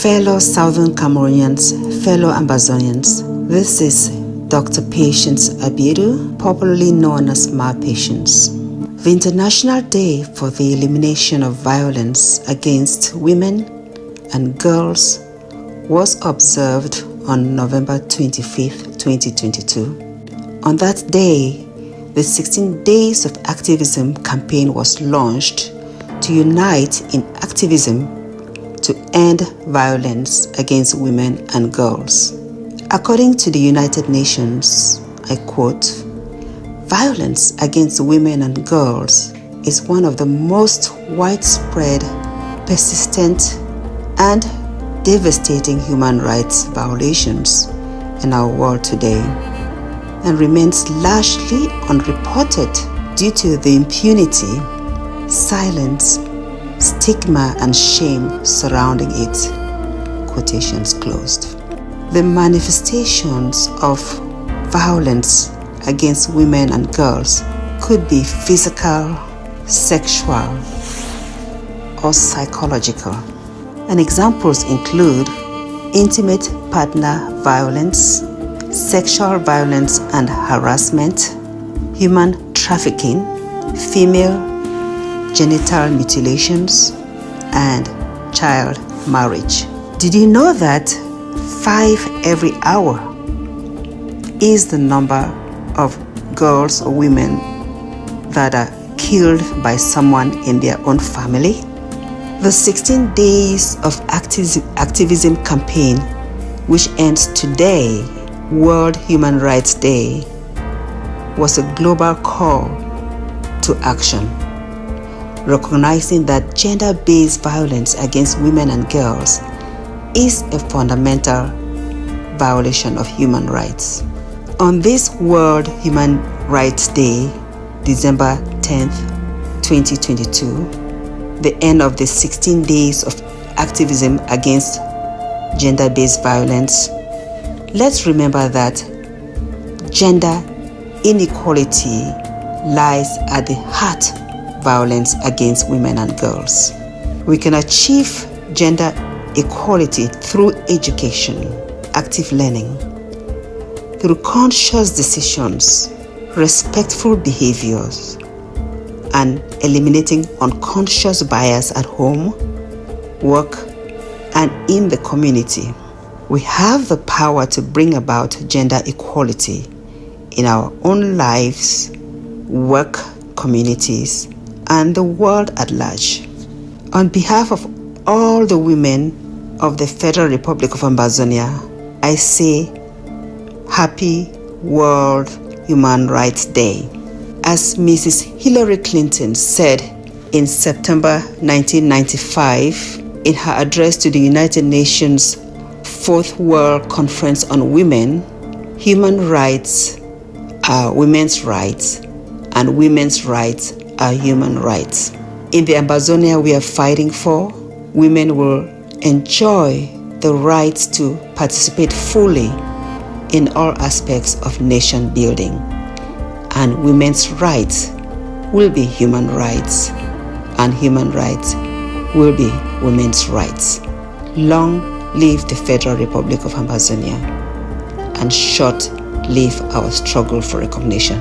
Fellow Southern Cameroonians, fellow Ambazonians, this is Dr. Patience Abiru, popularly known as Ma Patience. The International Day for the Elimination of Violence Against Women and Girls was observed on November 25, 2022. On that day, the 16 Days of Activism campaign was launched to unite in activism to end violence against women and girls. According to the United Nations, I quote, "Violence against women and girls is one of the most widespread, persistent, and devastating human rights violations in our world today, and remains largely unreported due to the impunity, silence, stigma, and shame surrounding it." Quotations closed. The manifestations of violence against women and girls could be physical, sexual, or psychological. And examples include intimate partner violence, sexual violence and harassment, human trafficking, female genital mutilations, and child marriage. Did you know that 5 every hour is the number of girls or women that are killed by someone in their own family? The 16 Days of Activism campaign, which ends today, World Human Rights Day, was a global call to action, recognizing that gender-based violence against women and girls is a fundamental violation of human rights. On this World Human Rights Day, December 10th, 2022, the end of the 16 days of activism against gender-based violence, let's remember that gender inequality lies at the heart of violence against women and girls. We can achieve gender equality through education, active learning, through conscious decisions, respectful behaviors, and eliminating unconscious bias at home, work, and in the community. We have the power to bring about gender equality in our own lives, work, communities, and the world at large. On behalf of all the women of the Federal Republic of Ambazonia, I say Happy World Human Rights Day. As Mrs. Hillary Clinton said in September 1995 in her address to the United Nations Fourth World Conference on Women, human rights are women's rights and women's rights are human rights. In the Ambazonia we are fighting for, women will enjoy the rights to participate fully in all aspects of nation building, and women's rights will be human rights, and human rights will be women's rights. Long live the Federal Republic of Ambazonia, and short live our struggle for recognition.